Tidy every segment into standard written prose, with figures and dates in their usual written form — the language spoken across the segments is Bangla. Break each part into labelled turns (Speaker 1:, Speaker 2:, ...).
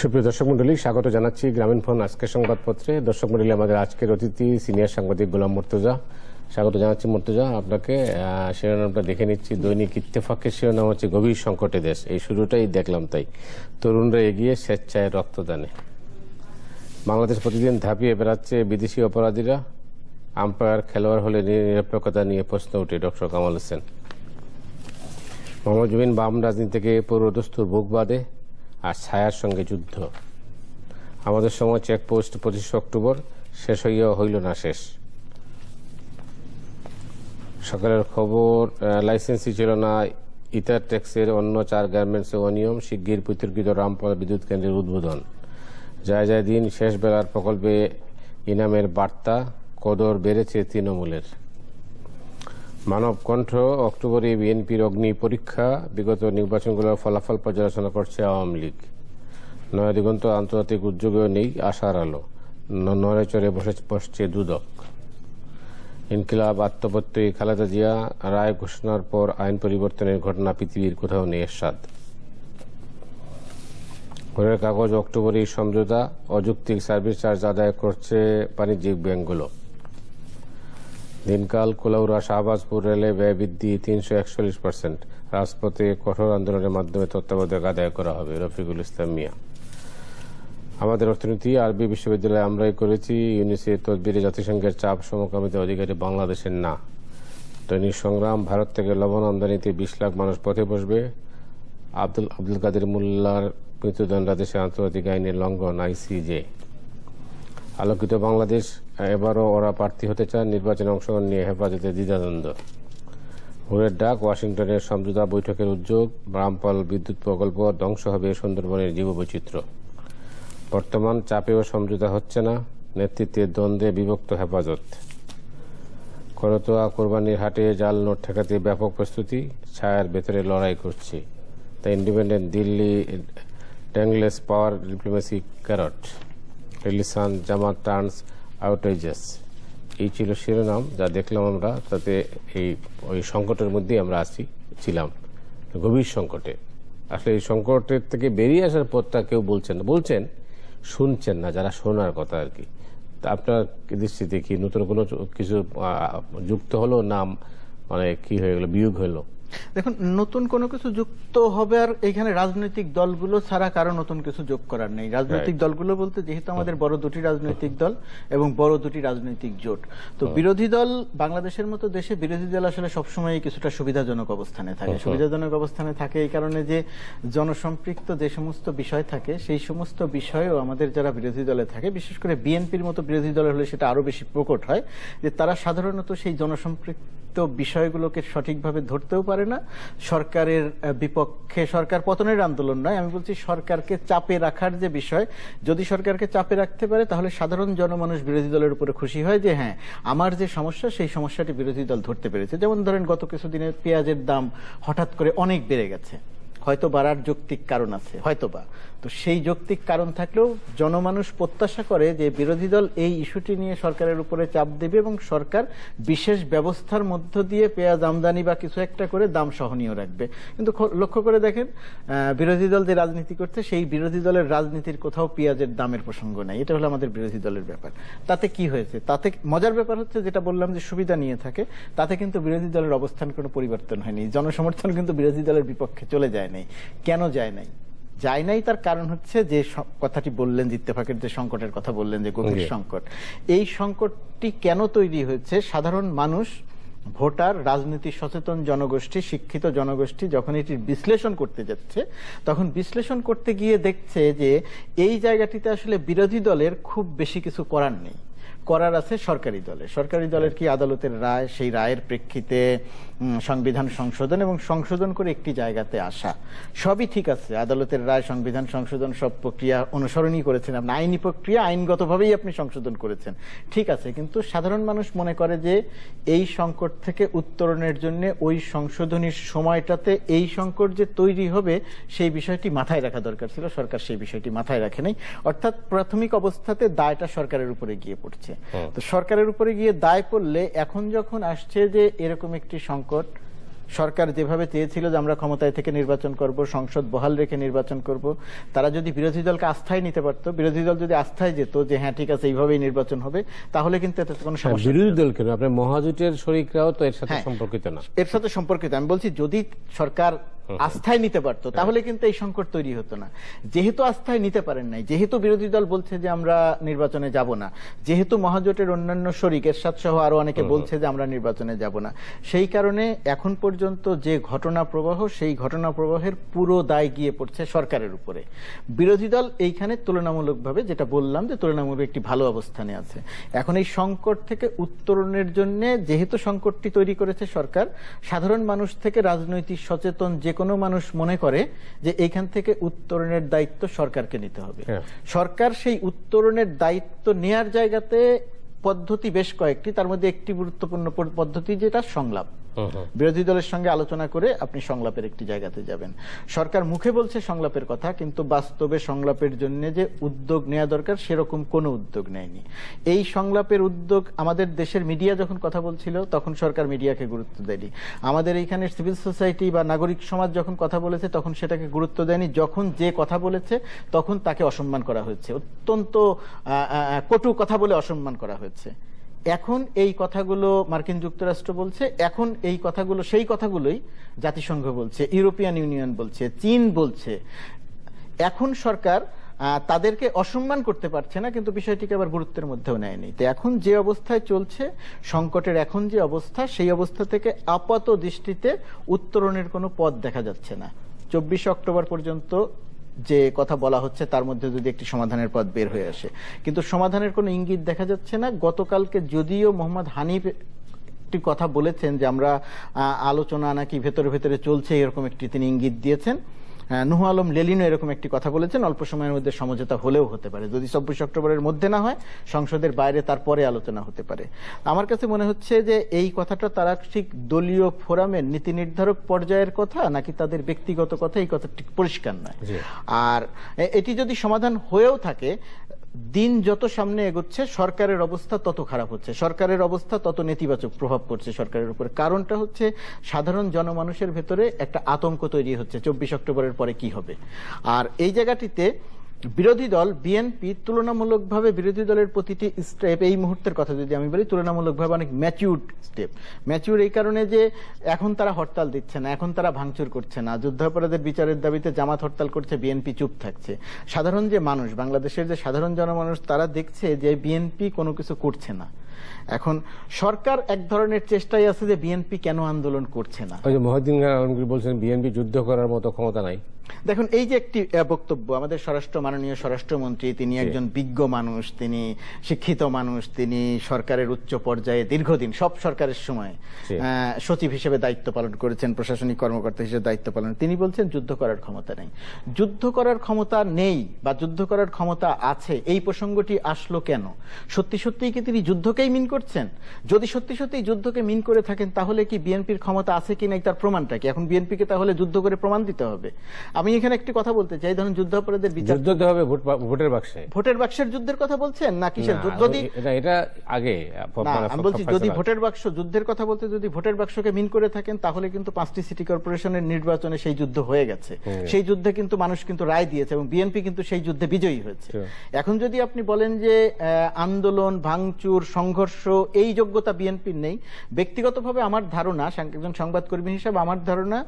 Speaker 1: সুপ্রিয় দর্শক মন্ডলী, স্বাগত জানাচ্ছি গ্রামীণ ফোন আজকের সংবাদপত্রে। দর্শক মন্ডলী, আমাদের আজকের অতিথি সিনিয়র সাংবাদিক গোলাম মুর্তজা। স্বাগত জানাচ্ছি মুর্তজা আপনাকে। শিরোনামটা দেখে নিচ্ছি। দৈনিক ইত্তেফাকের শিরোনাম হচ্ছে গভীর সংকটে দেশ। এই শুরুটাই দেখলাম, তাই তরুণরা এগিয়ে স্বেচ্ছায় রক্তদানে। বাংলাদেশ প্রতিদিন ধাপিয়ে বেড়াচ্ছে বিদেশি অপরাধীরা। আম্পায়ার খেলোয়াড় হলে নিরপেক্ষতা নিয়ে প্রশ্ন উঠে ডক্টর কামাল হোসেন। মোহাম্মদ জমিন বাম রাজনীতি থেকে পূর্বদস্তুর বুক বাঁধে আর ছায়ার সঙ্গে যুদ্ধ। আমাদের সময় চেকপোস্ট 25 অক্টোবর, শেষ হইয়া হইল না শেষ। সকালের খবর, লাইসেন্সই ছিল না ইথার ট্যাক্সের অন্য 4 গার্মেন্টসে অনিয়ম, শিগগির বিতর্কিত রামপাল বিদ্যুৎ কেন্দ্রের উদ্বোধন। যায় যায় দিন, শেষ বেলার প্রকল্পে ইনামের বার্তা, কদর বেড়েছে তৃণমূলের। মানব কণ্ঠ, অক্টোবরে বিএনপির অগ্নি পরীক্ষা, বিগত নির্বাচনগুলোর ফলাফল পর্যালোচনা করছে আওয়ামী লীগ। নয়া দিগন্ত, আন্তর্জাতিক উদ্যোগেও নেই আশার আলো, নড়েচড়ে বসছে দুদক। ইনকিলাব, আত্মপ্রত্যয়ী খালেদা জিয়া, রায় ঘোষণার পর আইন পরিবর্তনের ঘটনা পৃথিবীর কোথাও নেই এরশাদ। ঘরের কাগজ, অক্টোবরেই সমঝোতা, অযৌক্তিক সার্ভিস চার্জ আদায় করছে বাণিজ্যিক ব্যাংকগুলো। দিনকাল, কুলাউড়া শাহবাজপুর রেলে ব্যয় বৃদ্ধি 341%। রাজপথে কঠোর আন্দোলনের মাধ্যমে তত্ত্বাবধায়ক আদায় করা হবে, রফিকুল ইসলাম মিয়া। আমাদের অর্থনীতি, আরবি বিশ্ববিদ্যালয়ে আমরাই করেছি, ইউনিসেফ তদবিরে জাতিসংঘের চাপ, সমকামিতা অধিকারী বাংলাদেশের না। দৈনিক সংগ্রাম, ভারত থেকে লবণ আমদানিতে 20 লাখ মানুষ পথে বসবে। আব্দুল কাদের মোল্লার মৃত্যুদণ্ডাদেশে আন্তর্জাতিক আইনের লঙ্ঘন, আইসিজে। আলোকিত বাংলাদেশ, এবারও ওরা প্রার্থী হতে চান, নির্বাচনে অংশগ্রহণ নিয়ে হেফাজতে দ্বিধাদ্বন্দ্ব। ভোরের ডাক, ওয়াশিংটনের সমঝোতা বৈঠকের উদ্যোগ, রামপাল বিদ্যুৎ প্রকল্প, ধ্বংস হবে সুন্দরবনের জীববৈচিত্র্য। বর্তমান, চাপেও সমঝোতা হচ্ছে না, নেতৃত্বের দ্বন্দ্বে বিভক্ত হেফাজত। করতোয়া কোরবানির হাটে জাল নোট ঠেকাতে ব্যাপক প্রস্তুতি, ছায়ার ভেতরে লড়াই করছে। The Independent, Delhi tangles power diplomacy carrot. রিলিসান, জামাত টার্নস আউটেজেস। এই ছিল শিরোনাম যা দেখলাম আমরা। তাতে ওই সংকটের মধ্যেই আমরা ছিলাম, গভীর সংকটে। আসলে এই সংকটের থেকে বেরিয়ে আসার পথটা কেউ বলছেন না, বলছেন শুনছেন না যারা শোনার কথা আর কি। তা আপনার দৃষ্টিতে কি নতুন কোনো কিছু যুক্ত হলো, নাম মানে কি হয়ে গেল, বিয়োগ হলো?
Speaker 2: দেখুন, নতুন কোনো কিছু যুক্ত হবে আর এখানে রাজনৈতিক দলগুলো ছাড়া কারো নতুন কিছু যোগ করার নেই। রাজনৈতিক দলগুলো বলতে যেহেতু আমাদের বড় দুটি রাজনৈতিক দল এবং বড় দুটি রাজনৈতিক জোট, তো বিরোধী দল, বাংলাদেশের মতো দেশে বিরোধী দল আসলে সবসময় কিছুটা সুবিধাজনক অবস্থানে থাকে। সুবিধাজনক অবস্থানে থাকে এই কারণে যে জনসম্পৃক্ত যে সমস্ত বিষয় থাকে সেই সমস্ত বিষয়েও আমাদের যারা বিরোধী দলে থাকে, বিশেষ করে বিএনপির মতো বিরোধী দলের হলে সেটা আরো বেশি প্রকট হয় যে তারা সাধারণত সেই জনসম্পৃক্ত বিষয়গুলোকে সঠিকভাবে ধরতেও পারে না। সরকারের বিপক্ষে, সরকার পতনের আন্দোলন নয়, আমি বলছি সরকারকে চাপে রাখার যে বিষয়, যদি সরকারকে চাপে রাখতে পারে তাহলে সাধারণ জনমানুষ বিরোধী দলের উপরে খুশি হয় যে হ্যাঁ, আমার যে সমস্যা সেই সমস্যাটি বিরোধী দল ধরতে পেরেছে। যেমন ধরেন গত কিছুদিনে পেঁয়াজের দাম হঠাৎ করে অনেক বেড়ে গেছে, হয়তো বাড়ার যৌক্তিক কারণ আছে, হয়তোবা। তো সেই যৌক্তিক কারণ থাকলেও জনমানুষ প্রত্যাশা করে যে বিরোধী দল এই ইস্যুটি নিয়ে সরকারের উপরে চাপ দেবে এবং সরকার বিশেষ ব্যবস্থার মধ্য দিয়ে পেঁয়াজ আমদানি বা কিছু একটা করে দাম সহনীয় রাখবে। কিন্তু লক্ষ্য করে দেখেন, বিরোধী দল যে রাজনীতি করছে সেই বিরোধী দলের রাজনীতির কোথাও পেঁয়াজের দামের প্রসঙ্গ নাই। এটা হলো আমাদের বিরোধী দলের ব্যাপার। তাতে কি হয়েছে? তাতে মজার ব্যাপার হচ্ছে, যেটা বললাম যে সুবিধা নিয়ে থাকে, তাতে কিন্তু বিরোধী দলের অবস্থান কোনো পরিবর্তন হয়নি। জনসমর্থন কিন্তু বিরোধী দলের বিপক্ষে চলে যায় নাই। কেন যায় নাই? যায় নাই তার কারণ হচ্ছে যে কথাটি বললেন, ইত্তেফাকের যে সংকটের কথা বললেন, যে গভীর সংকট, এই সংকটটি কেন তৈরি হয়েছে? সাধারণ মানুষ, ভোটার, রাজনীতি সচেতন জনগোষ্ঠী, শিক্ষিত জনগোষ্ঠী যখন এটি বিশ্লেষণ করতে যাচ্ছে, তখন বিশ্লেষণ করতে গিয়ে দেখছে যে এই জায়গাটিতে আসলে বিরোধী দলের খুব বেশি কিছু করার নেই। করার আছে সরকারি দলের। সরকারি দলের কি আদালতের রায়, সেই রায়ের প্রেক্ষিতে সংবিধান সংশোধন এবং সংশোধন করে একটি জায়গাতে আসা, সবই ঠিক আছে। আদালতের রায়, সংবিধান সংশোধন সব প্রক্রিয়া অনুসরণই করেছেন আপনি, আইনি প্রক্রিয়া, আইনগতভাবেই আপনি সংশোধন করেছেন, ঠিক আছে। কিন্তু সাধারণ মানুষ মনে করে যে এই সংকট থেকে উত্তরণের জন্য ওই সংশোধনীর সময়টাতে এই সংকট যে তৈরি হবে সেই বিষয়টি মাথায় রাখা দরকার ছিল। সরকার সেই বিষয়টি মাথায় রাখে নাই। অর্থাৎ প্রাথমিক অবস্থাতে দায়টা সরকারের উপরে গিয়ে পড়ছে। তো সরকারের উপরে গিয়ে দায় পড়লে এখন যখন আসছে যে এরকম একটি সংকট, সরকার যেভাবে চেয়েছিল যে আমরা ক্ষমতায় থেকে নির্বাচন করব, সংসদ বহাল রেখে নির্বাচন করব, তারা যদি বিরোধী দলকে আস্থায় নিতে পারত, বিরোধী দল যদি আস্থায় যেত যে হ্যাঁ ঠিক আছে এইভাবেই নির্বাচন হবে, তাহলে কিন্তু এতে কোনো সমস্যা।
Speaker 1: বিরোধী দল কেন, আপনার মহাজোটের শরিকরাও তো এর সাথে সম্পর্কিত না।
Speaker 2: এর সাথে সম্পর্কিত, আমি বলছি যদি সরকার আস্থায় নিতে পারতো তাহলে কিন্তু এই সংকট তৈরি হতো না। যেহেতু আস্থায় নিতে পারেন নাই, যেহেতু বিরোধী দল বলছে যে আমরা নির্বাচনে যাব না, যেহেতু মহাজোটের অন্যান্য শরিক এরশাদ সহ আরো অনেকে বলছে যে আমরা নির্বাচনে যাব না, সেই কারণে এখন পর্যন্ত যে ঘটনা প্রবাহ, সেই ঘটনা প্রবাহের পুরো দায় গিয়ে পড়ছে সরকারের উপরে। বিরোধী দল এইখানে তুলনামূলকভাবে, যেটা বললাম যে তুলনামূলক একটি ভালো অবস্থানে আছে। এখন এই সংকট থেকে উত্তরণের জন্য যেহেতু সংকটটি তৈরি করেছে সরকার, সাধারণ মানুষ থেকে রাজনৈতিক সচেতন যে কোনো মানুষ মনে করে যে এইখান থেকে উত্তরণের দায়িত্ব সরকারকে নিতে হবে। সরকার সেই উত্তরণের দায়িত্ব নেয়ার জায়গাতে পদ্ধতি বেশ কয়েকটি, তার মধ্যে একটি গুরুত্বপূর্ণ পদ্ধতি যেটা সংলাপ। বিরোধী দলের সঙ্গে আলোচনা করে আপনি সংলাপের একটি জায়গাতে যাবেন। সরকার মুখে বলছে সংলাপের কথা, কিন্তু বাস্তবে সংলাপের জন্য যে উদ্যোগ নেওয়া দরকার সেরকম কোনো উদ্যোগ নেয়নি। এই সংলাপের উদ্যোগ আমাদের দেশের মিডিয়া যখন কথা বলছিল তখন সরকার মিডিয়াকে গুরুত্ব দেয়নি। আমাদের এইখানে সিভিল সোসাইটি বা নাগরিক সমাজ যখন কথা বলেছে তখন সেটাকে গুরুত্ব দেয়নি। যখন যে কথা বলেছে তখন তাকে অসম্মান করা হয়েছে, অত্যন্ত কটু কথা বলে অসম্মান করা হয়েছে। এখন এই কথাগুলো মার্কিন যুক্তরাষ্ট্র বলছে, এখন এই কথাগুলো সেই কথাগুলোই জাতিসংঘ বলছে, ইউরোপিয়ান ইউনিয়ন বলছে, চীন বলছে। এখন সরকার তাদেরকে অসম্মান করতে পারছে না, কিন্তু বিষয়টিকে আবার গুরুত্বের মধ্যেও নেয়নি। তো এখন যে অবস্থায় চলছে সংকটের, এখন যে অবস্থা, সেই অবস্থা থেকে আপাত দৃষ্টিতে উত্তরণের কোনো পথ দেখা যাচ্ছে না। 24 অক্টোবর পর্যন্ত যে কথা বলা হচ্ছে তার মধ্যে যদি একটি সমাধানের পথ বের হয়ে আসে, কিন্তু সমাধানের কোনো ইঙ্গিত দেখা যাচ্ছে না। গতকালকে যদিও মোহাম্মদ হানিফ একটি কথা বলেছেন যে আমরা আলোচনা নাকি ভেতরে ভেতরে চলছে, এরকম একটি তিনি ইঙ্গিত দিয়েছেন। নুহ আলম লেলিনও এরকম একটি কথা বলেছেন, অল্প সময়ের মধ্যে সমঝোতা হলেও হতে পারে, যদি 24 অক্টোবরের মধ্যে না হয় সংসদের বাইরে তারপরে আলোচনা হতে পারে। আমার কাছে মনে হচ্ছে যে এই কথাটা তারা ঠিক দলীয় ফোরামের নীতি নির্ধারক পর্যায়ের কথা নাকি তাদের ব্যক্তিগত কথা, এই কথা ঠিক পরিষ্কার নয়। আর এটি যদি সমাধান হয়েও থাকে, দিন যত সামনে এগোচ্ছে সরকারের অবস্থা তত খারাপ হচ্ছে, সরকারের অবস্থা তত নেতিবাচক প্রভাব পড়ছে সরকারের উপর। কারণটা হচ্ছে সাধারণ জনমানুষের ভেতরে একটা আতঙ্ক তৈরি হচ্ছে 24 অক্টোবরের পরে কি হবে। আর এই জায়গাটিতে বিরোধী দল বিএনপি তুলনামূলকভাবে, বিরোধী দলের প্রতিটি স্টেপ, এই মুহূর্তের কথা যদি আমি বলি, তুলনামূলকভাবে অনেক ম্যাচিউরড স্টেপ। ম্যাচিউর এই কারণে যে এখন তারা হরতাল দিচ্ছে না, এখন তারা ভাঙচুর করছে না, যুদ্ধাপরাধের বিচারের দাবিতে জামাত হরতাল করছে, বিএনপি চুপ থাকছে। সাধারণ যে মানুষ, বাংলাদেশের যে সাধারণ জনমানুষ, তারা দেখছে যে বিএনপি কোনো কিছু করছে না। এখন সরকার এক ধরনের চেষ্টাই আছে যে বিএনপি কেন আন্দোলন করছে না।
Speaker 1: মহিউদ্দিন আলমগীর বলছেন বিএনপি যুদ্ধ করার মতো ক্ষমতা নাই।
Speaker 2: দেখুন, এই যে একটি বক্তব্য, আমাদের মাননীয় স্বরাষ্ট্রমন্ত্রী, তিনি একজন বিজ্ঞ মানুষ, তিনি শিক্ষিত মানুষ, তিনি সরকারের উচ্চ পর্যায়ে দীর্ঘদিন সব সরকারের সময় সচিব হিসেবে দায়িত্ব পালন করেছেন, প্রশাসনিক কর্মকর্তা হিসেবে দায়িত্ব পালন। তিনি বলছেন যুদ্ধ করার ক্ষমতা নেই। যুদ্ধ করার ক্ষমতা নেই বা যুদ্ধ করার ক্ষমতা আছে, এই প্রসঙ্গটি আসলো কেন? সত্যি সত্যিই কি তিনি যুদ্ধকেই মিন করছেন? যদি সত্যি সত্যি যুদ্ধকে মিন করে থাকেন তাহলে কি বিএনপির ক্ষমতা আছে কি নাই তার প্রমাণটা কি? এখন বিএনপিকে তাহলে যুদ্ধ করে প্রমাণ দিতে হবে। আমি এখানে একটি কথা বলতে চাই, ধরুন যুদ্ধাপরাধের বিচার হবে ভোটের বাক্সে, ভোটের বাক্সের যুদ্ধের কথা বলছেন না কিসের? যদি এটা আগে আমি বলছি, যদি ভোটের বাক্স যুদ্ধের কথা বলতে যদি ভোটের বাক্সকে মিন করে থাকেন তাহলে কিন্তু 5টি সিটি কর্পোরেশনের নির্বাচনে সেই যুদ্ধ হয়ে গেছে, সেই যুদ্ধে কিন্তু মানুষ কিন্তু রায় দিয়েছে এবং বিএনপি কিন্তু সেই যুদ্ধে বিজয়ী হয়েছে। এখন যদি আপনি বলেন যে আন্দোলন, ভাঙচুর, সংঘর্ষ, এই যোগ্যতা বিএনপির নেই, ব্যক্তিগতভাবে আমার ধারণা, একজন সংবাদকর্মী হিসেবে আমার ধারণা,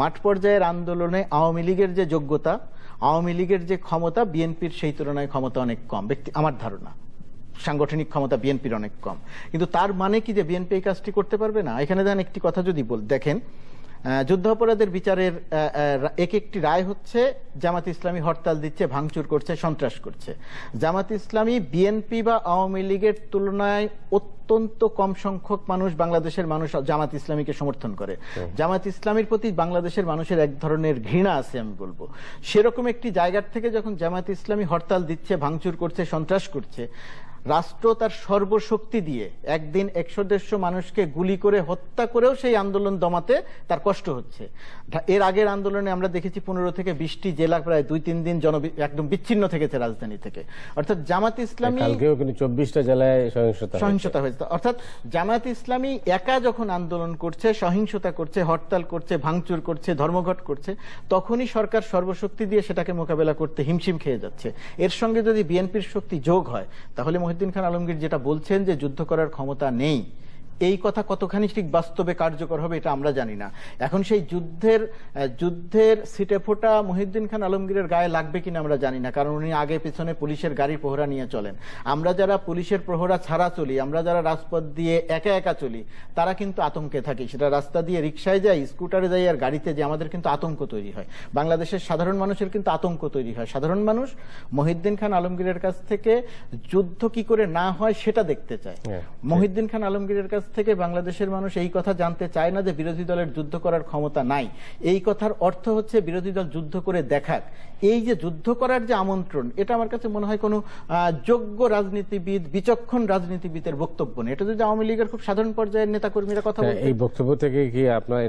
Speaker 2: মাঠ পর্যায়ের আন্দোলনে আওয়ামী লীগের যে যোগ্যতা, আওয়ামী লীগের যে ক্ষমতা, বিএনপির সেই তুলনায় ক্ষমতা অনেক কম। আমার ধারণা সাংগঠনিক ক্ষমতা বিএনপির অনেক কম। কিন্তু তার মানে কি যে বিএনপি এই কাজটি করতে পারবে না? এখানে দেখেন একটি কথা যদি দেখেন, যুদ্ধাপরাধের বিচারের এক একটি রায় হচ্ছে জামাত ইসলামী হরতাল দিচ্ছে, ভাঙচুর করছে, সন্ত্রাস করছে। জামাত ইসলামী বিএনপি বা আওয়ামী লীগের তুলনায় অত্যন্ত কম সংখ্যক মানুষ, বাংলাদেশের মানুষ জামাত ইসলামীকে সমর্থন করে। জামাত ইসলামীর প্রতি বাংলাদেশের মানুষের এক ধরনের ঘৃণা আছে আমি বলবো। সেরকম একটি জায়গার থেকে যখন জামাত ইসলামী হরতাল দিচ্ছে, ভাঙচুর করছে, সন্ত্রাস করছে, রাষ্ট্র তার সর্বশক্তি দিয়ে একদিন 150 মানুষকে গুলি করে হত্যা করেও সেই আন্দোলন দমাতে তার কষ্ট হচ্ছে। এর আগের আন্দোলনে আমরা দেখেছি 15 থেকে 20টি জেলা প্রায় 2-3 দিন একদম বিচ্ছিন্ন থেকেছে রাজধানী থেকে। অর্থাৎ জামাত ইসলামী
Speaker 1: কালকেও কিন্তু 24টা জেলায়
Speaker 2: সহিংসতা হয়েছে। অর্থাৎ জামাত ইসলামী একা যখন আন্দোলন করছে, সহিংসতা করছে, হরতাল করছে, ভাঙচুর করছে, ধর্মঘট করছে, তখনই সরকার সর্বশক্তি দিয়ে সেটাকে মোকাবেলা করতে হিমশিম খেয়ে যাচ্ছে। এর সঙ্গে যদি বিএনপির শক্তি যোগ হয়, তাহলে মহিউদ্দিন খান আলমগীর যেটা বলছেন যে যুদ্ধ করার ক্ষমতা নেই, এই কথা কতখানি ঠিক বাস্তবে কার্যকর হবে এটা আমরা জানি না। এখন সেই যুদ্ধের সিটে ফোটা মহিউদ্দিন খান আলমগীরের গায়ে লাগবে কিনা আমরা জানি না, কারণ উনি আগে পিছনে পুলিশের গাড়ির প্রহরা নিয়ে চলেন। আমরা যারা পুলিশের প্রহরা ছাড়া চলি, আমরা যারা রাজপথ দিয়ে একা একা চলি, তারা কিন্তু আতঙ্কে থাকি। সেটা রাস্তা দিয়ে রিকশায় যাই, স্কুটারে যাই আর গাড়িতে যাই, আমাদের কিন্তু আতঙ্ক তৈরি হয়। বাংলাদেশের সাধারণ মানুষের কিন্তু আতঙ্ক তৈরি হয়। সাধারণ মানুষ মহিউদ্দিন খান আলমগীরের কাছ থেকে যুদ্ধ কি করে না হয় সেটা দেখতে চায়। মহিউদ্দিন খান আলমগীরের কাছ থেকে বাংলাদেশের মানুষ এই কথা জানতে চায় না যে বিরোধী দলের যুদ্ধ করার ক্ষমতা নাই। এই কথার অর্থ হচ্ছে বিরোধী দল যুদ্ধ করে দেখাক। এই যে যুদ্ধ করার যে আমন্ত্রণ, এটা আমার কাছে মনে হয় কোনো যোগ্য রাজনীতিবিদ, বিচক্ষণ রাজনীতিবিদের বক্তব্য নেই। এটা যদি আওয়ামী লীগের খুব সাধারণ পর্যায়ের নেতাকর্মীরা কথা বলেন, এই
Speaker 1: বক্তব্য থেকে কি আপনার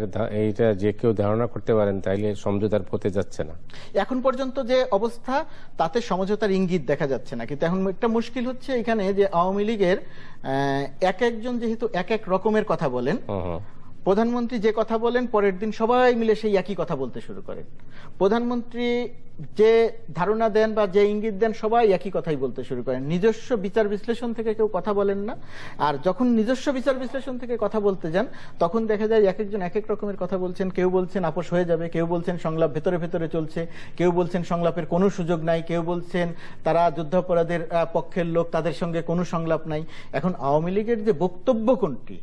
Speaker 1: এইটা যে কেউ ধারণা করতে পারেন তাইলে সমঝোতার পথে যাচ্ছে না?
Speaker 2: এখন পর্যন্ত যে অবস্থা, তাতে সমঝোতার ইঙ্গিত দেখা যাচ্ছে না। কিন্তু এখন একটা মুশকিল হচ্ছে এখানে যে আওয়ামী লীগের এক একজন যেহেতু এক এক রকমের কথা বলেন, প্রধানমন্ত্রী যে কথা বলেন পরের দিন সবাই মিলে সেই একই কথা বলতে শুরু করেন। প্রধানমন্ত্রী যে ধারণা দেন বা যে ইঙ্গিত দেন সবাই একই কথাই বলতে শুরু করেন। নিজস্ব বিচার বিশ্লেষণ থেকে কেউ কথা বলেন না। আর যখন নিজস্ব বিচার বিশ্লেষণ থেকে কথা বলতে যান, তখন দেখা যায় এক একজন এক এক রকমের কথা বলছেন। কেউ বলছেন আপোষ হয়ে যাবে, কেউ বলছেন সংলাপ ভেতরে ভেতরে চলছে, কেউ বলছেন সংলাপের কোনো সুযোগ নাই, কেউ বলছেন তারা যুদ্ধাপরাধের পক্ষের লোক, তাদের সঙ্গে কোনো সংলাপ নাই। এখন আওয়ামী লীগের যে বক্তব্য কোনটি,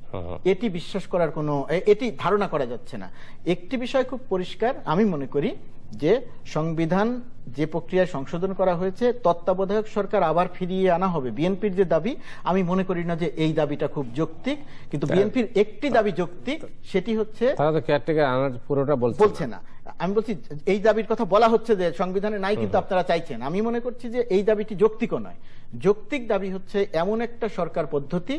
Speaker 2: এটি বিশ্বাস করার কোনো, এটি ধারণা করা যাচ্ছে না। একটি বিষয় খুব পরিষ্কার, আমি মনে করি যে সংবিধান যে প্রক্রিয়ায় সংশোধন করা হয়েছে, তত্ত্বাবধায়ক সরকার আবার ফিরিয়ে আনা হবে। বিএনপির যে দাবি, আমি মনে করি না যে এই দাবিটা খুব যৌক্তিক, কিন্তু বিএনপির একটি দাবি যৌক্তিক, সেটি হচ্ছে
Speaker 1: পুরোটা
Speaker 2: বলছে না। আমি বলছি এই দাবির কথা বলা হচ্ছে যে সংবিধানে নাই, কিন্তু আপনারা চাইছেন। আমি মনে করছি যে এই দাবিটি যৌক্তিকও নয়। যৌক্তিক দাবি হচ্ছে এমন একটা সরকার পদ্ধতি,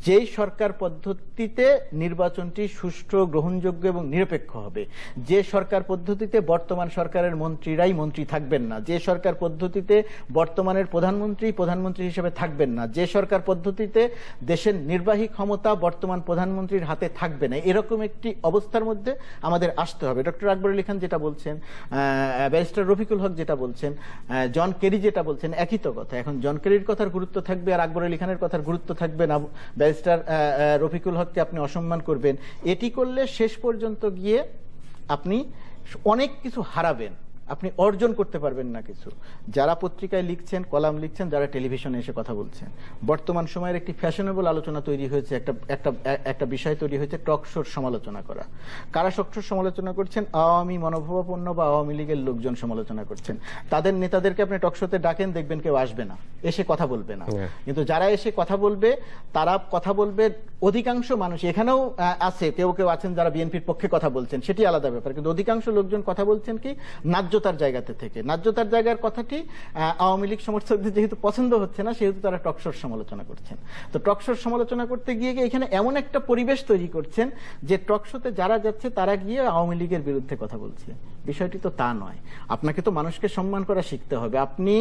Speaker 2: যেই সরকার পদ্ধতিতে নির্বাচনটি সুষ্ঠু, গ্রহণযোগ্য এবং নিরপেক্ষ হবে। যে সরকার পদ্ধতিতে বর্তমান সরকারের মন্ত্রীরাই মন্ত্রী থাকবেন না, যে সরকার পদ্ধতিতে বর্তমানের প্রধানমন্ত্রী হিসেবে থাকবেন না, যে সরকার পদ্ধতিতে দেশের নির্বাহী ক্ষমতা বর্তমান প্রধানমন্ত্রীর হাতে থাকবে না, এরকম একটি অবস্থার মধ্যে আমাদের আসতে হবে। ডক্টর আকবর আলী খান যেটা বলছেন, ব্যারিস্টার রফিকুল হক যেটা বলছেন, জন কেরি যেটা বলছেন, একই তো কথা। এখন জন কেরির কথার গুরুত্ব থাকবে আর আকবর আলী খানের কথার গুরুত্ব থাকবে না। ব্যারিস্টার রফিকুল হককে আপনি অসম্মান করবেন, এটি করলে শেষ পর্যন্ত গিয়ে আপনি অনেক কিছু হারাবেন, আপনি অর্জন করতে পারবেন না কিছু। যারা পত্রিকায় লিখছেন, কলাম লিখছেন, যারা টেলিভিশনে এসে কথা বলছেন, বর্তমান সময়ের একটি ফ্যাশনেবল আলোচনা তৈরি হয়েছে, একটা বিষয় তৈরি হয়েছে টকশোর সমালোচনা করা। কারা টকশোর সমালোচনা করছেন? আওয়ামী মনোভাবাপন্ন বা আওয়ামী লীগের লোকজন সমালোচনা করছেন। তাদের নেতাদেরকে আপনি টকশোতে ডাকেন, দেখবেন কেউ আসবে না, এসে কথা বলবে না। কিন্তু যারা এসে কথা বলবে, তারা কথা বলবে, অধিকাংশ মানুষ এখানেও আছে, কেউ কেউ আছেন যারা বিএনপির পক্ষে কথা বলছেন, সেটি আলাদা ব্যাপার, কিন্তু অধিকাংশ লোকজন কথা বলছেন কি ন্যায্যতার জায়গাতে থেকে। ন্যায্যতার জায়গার কথাটি আওয়ামী লীগ সমর্থকদের যেহেতু পছন্দ হচ্ছে না, সেহেতু তারা টকশোর সমালোচনা করছেন। তো টকশোর সমালোচনা করতে গিয়ে এখানে এমন একটা পরিবেশ তৈরি করছেন যে টকশোতে যারা যাচ্ছে তারা গিয়ে আওয়ামী লীগের বিরুদ্ধে কথা বলছে। বিষয়টি তো তা নয়। আপনাকে তো মানুষকে সম্মান করা শিখতে হবে। আপনি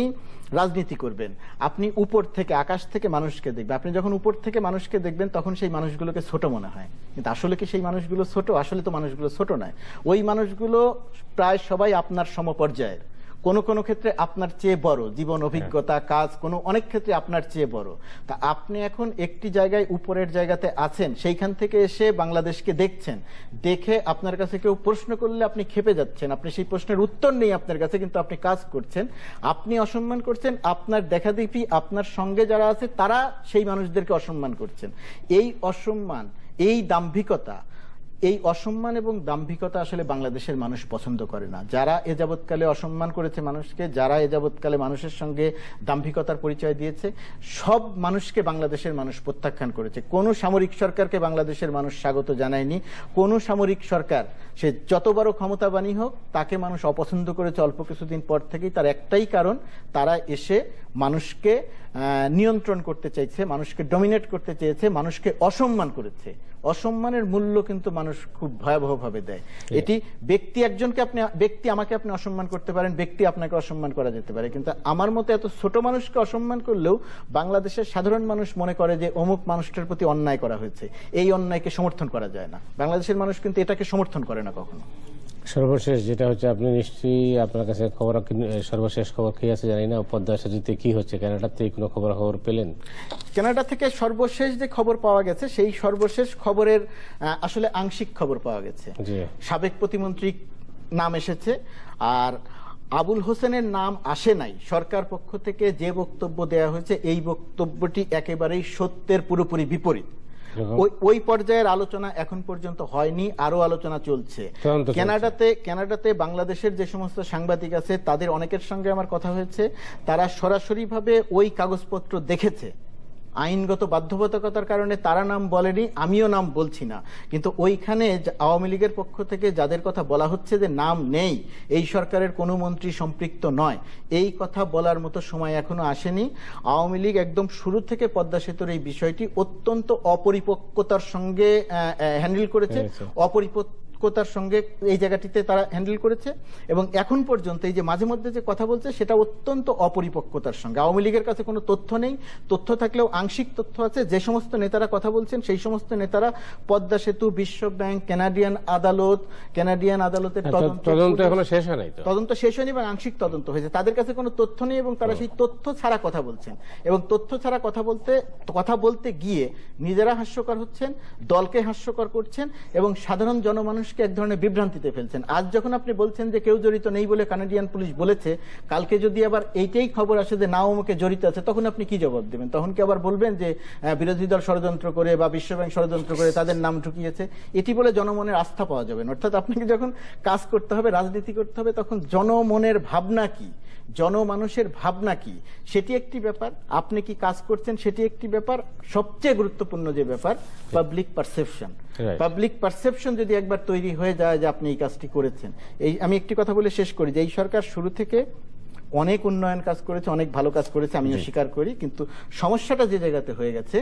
Speaker 2: রাজনীতি করবেন, আপনি উপর থেকে, আকাশ থেকে মানুষকে দেখবেন। আপনি যখন উপর থেকে মানুষকে দেখবেন, তখন সেই মানুষগুলোকে ছোট মনে হয়, কিন্তু আসলে কি সেই মানুষগুলো ছোট? আসলে তো মানুষগুলো ছোট নয়। ওই মানুষগুলো প্রায় সবাই আপনার সমপর্যায়ের, কোনো ক্ষেত্রে আপনার চেয়ে বড়, জীবন অভিজ্ঞতা, কাজ, অনেক ক্ষেত্রে আপনার চেয়ে বড়। তা আপনি এখন একটি জায়গায় উপরের জায়গাতে আছেন, সেইখান থেকে এসে বাংলাদেশকে দেখছেন, দেখে আপনার কাছে কেউ প্রশ্ন করলে আপনি ক্ষেপে যাচ্ছেন, আপনি সেই প্রশ্নের উত্তর নেই আপনার কাছে, কিন্তু আপনি কাজ করছেন, আপনি অসম্মান করছেন। আপনার দেখাদেখি আপনার সঙ্গে যারা আছে তারা সেই মানুষদেরকে অসম্মান করছেন। এই অসম্মান, এই দাম্ভিকতা, এই অসম্মান এবং দাম্ভিকতা আসলে বাংলাদেশের মানুষ পছন্দ করে না। যারা এ যাবৎকালে অসম্মান করেছে মানুষকে, যারা এ যাবৎকালে মানুষের সঙ্গে দাম্ভিকতার পরিচয় দিয়েছে, সব মানুষকে বাংলাদেশের মানুষ প্রত্যাখ্যান করেছে। কোনো সামরিক সরকারকে বাংলাদেশের মানুষ স্বাগত জানায়নি। কোনো সামরিক সরকার, সে যত বড় ক্ষমতাবানই হোক, তাকে মানুষ অপছন্দ করেছে অল্প কিছুদিন পর থেকেই। তার একটাই কারণ, তারা এসে মানুষকে নিয়ন্ত্রণ করতে চাইছে, মানুষকে ডমিনেট করতে চেয়েছে, মানুষকে অসম্মান করেছে। অসম্মানের মূল্য কিন্তু মানুষ খুব ভয়াবহভাবে দেয়। এটি ব্যক্তি আমাকে আপনি অসম্মান করতে পারেন, ব্যক্তি আপনাকে অসম্মান করা যেতে পারে, কিন্তু আমার মতো এত ছোট মানুষকে অসম্মান করলেও বাংলাদেশের সাধারণ মানুষ মনে করে যে অমুক মানুষটার প্রতি অন্যায় করা হয়েছে, এই অন্যায়কে সমর্থন করা যায় না। বাংলাদেশের মানুষ কিন্তু এটাকে সমর্থন করে না কখনো।
Speaker 1: সর্বশেষ যেটা হচ্ছে, আপনি নিশ্চয়ই আপনার কাছে খবর, সর্বশেষ খবর কি আছে জানি না, পদ্মা সেতুতে কি হচ্ছে, কানাডাতে কোনো খবর পেলেন?
Speaker 2: কানাডা থেকে সর্বশেষ যে খবর পাওয়া গেছে, সেই সর্বশেষ খবরের আসলে আংশিক খবর পাওয়া গেছে। সাবেক প্রতিমন্ত্রী নাম এসেছে, আর আবুল হোসেনের নাম আসে নাই। সরকার পক্ষ থেকে যে বক্তব্য দেয়া হয়েছে, এই বক্তব্যটি একেবারেই সত্যের পুরোপুরি বিপরীত। ওই পর্যায়ের আলোচনা এখন পর্যন্ত হয়নি, আরো আলোচনা চলছে। কানাডাতে বাংলাদেশের যে সমস্ত সাংবাদিক আছে, তাদের অনেকের সঙ্গে আমার কথা হয়েছে। তারা সরাসরিভাবে ওই কাগজপত্র দেখেছে। আইনগত বাধ্যবাধকতার কারণে তারা নাম বলেনি, আমিও নাম বলছি না, কিন্তু ওইখানে আওয়ামী লীগের পক্ষ থেকে যাদের কথা বলা হচ্ছে যে নাম নেই, এই সরকারের কোনো মন্ত্রী সম্পৃক্ত নয়, এই কথা বলার মতো সময় এখনো আসেনি। আওয়ামী লীগ একদম শুরু থেকে পদ্মা সেতুর এই বিষয়টি অত্যন্ত অপরিপক্কতার সঙ্গে হ্যান্ডেল করেছে, অপরিপক্কতার সঙ্গে এই জায়গাটিতে তারা হ্যান্ডেল করেছে, এবং এখন পর্যন্ত এই যে মাঝে মধ্যে যে কথা বলছে, সেটা অত্যন্ত অপরিপক্কতার সঙ্গে। আওয়ামী লীগের কাছে কোনো তথ্য নেই, তথ্য থাকলেও আংশিক তথ্য আছে। যে সমস্ত নেতারা কথা বলছেন, সেই সমস্ত নেতারা পদ্মা সেতু, বিশ্ব ব্যাংক, কানাডিয়ান আদালতের
Speaker 1: তদন্ত এখনো শেষ হয় নাই,
Speaker 2: তদন্ত শেষ হয়নি এবং আংশিক তদন্ত হয়েছে। তাদের কাছে কোনো তথ্য নেই এবং তারা সেই তথ্য ছাড়া কথা বলছেন, এবং তথ্য ছাড়া কথা বলতে গিয়ে নিজেরা হাস্যকর হচ্ছেন, দলকে হাস্যকর করছেন, এবং সাধারণ জনমানুষ এক ধরনের বিভ্রান্তিতে ফেলছেন। আজ যখন আপনি বলছেন যে কেউ জড়িত নেই বলে কানাডিয়ান পুলিশ বলেছে, কালকে যদি আবার এইটাই খবর আসে যে না অমুকে জড়িত আছে, তখন আপনি কি জবাব দেবেন? তখন কি আবার বলবেন যে বিরোধী দল ষড়যন্ত্র করে বা বিশ্বব্যাংক ষড়যন্ত্র করে তাদের নাম ঢুকিয়েছে? এটি বলে জনমনের আস্থা পাওয়া যাবে না। অর্থাৎ আপনাকে যখন কাজ করতে হবে, রাজনীতি করতে হবে, তখন জনমনের ভাবনা কি, জনমানুষের ভাবনা কি, সেটি একটি ব্যাপার। আপনি কি কাজ করছেন সেটি একটি ব্যাপার। সবচেয়ে গুরুত্বপূর্ণ যে ব্যাপার, পাবলিক পারসেপশন। পাবলিক পারসেপশন যদি একবার তৈরি হয়ে যায় যে আপনি এই কাজটি করেছেন। আমি একটি কথা বলে শেষ করি, যে এই সরকার শুরু থেকে অনেক উন্নয়ন কাজ করেছে, অনেক ভালো কাজ করেছে, আমিও স্বীকার করি, কিন্তু সমস্যাটা যে জায়গাতে হয়ে গেছে,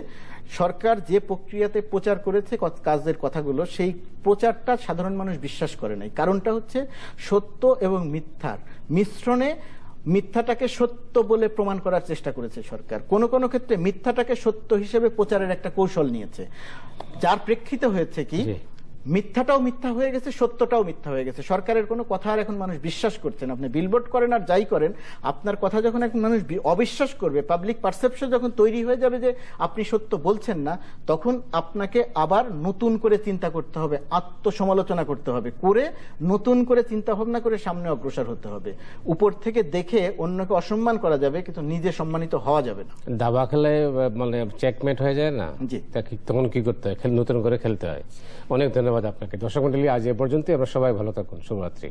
Speaker 2: সরকার যে প্রক্রিয়াতে প্রচার করেছে কাজের কথাগুলো, সেই প্রচারটা সাধারণ মানুষ বিশ্বাস করে নাই। কারণটা হচ্ছে সত্য এবং মিথ্যার মিশ্রণে মিথ্যাটাকে সত্য বলে প্রমাণ করার চেষ্টা করেছে সরকার। কোন কোন ক্ষেত্রে মিথ্যাটাকে সত্য হিসেবে প্রচারের একটা কৌশল নিয়েছে, যার প্রেক্ষিতে হয়েছে কি মিথ্যাটাও মিথ্যা হয়ে গেছে, সত্যটাও মিথ্যা হয়ে গেছে। সরকারের কোনো কথা আর এখন মানুষ বিশ্বাস করছে না। আপনি বিলবোর্ড করেন আর যাই করেন, আপনার কথা যখন এখন মানুষ অবিশ্বাস করবে, পাবলিক পারসেপশন যখন তৈরি হয়ে যাবে যে আপনি সত্য বলছেন না, তখন আপনাকে আবার নতুন করে চিন্তা করতে হবে, আত্মসমালোচনা করতে হবে, করে নতুন করে চিন্তা ভাবনা করে সামনে অগ্রসর হতে হবে। উপর থেকে দেখে অন্যকে অসম্মান করা যাবে, কিন্তু নিজে সম্মানিত হওয়া যাবে না।
Speaker 1: দাবা খেলে মানে চেকমেট হয়ে যায় না, তখন কি করতে হয়? নতুন করে খেলতে হয়। অনেক ধন্যবাদ আপনাকে। দর্শক মণ্ডলী, আজ এ পর্যন্তই। আমরা সবাই ভালো থাকুন। শুভরাত্রি।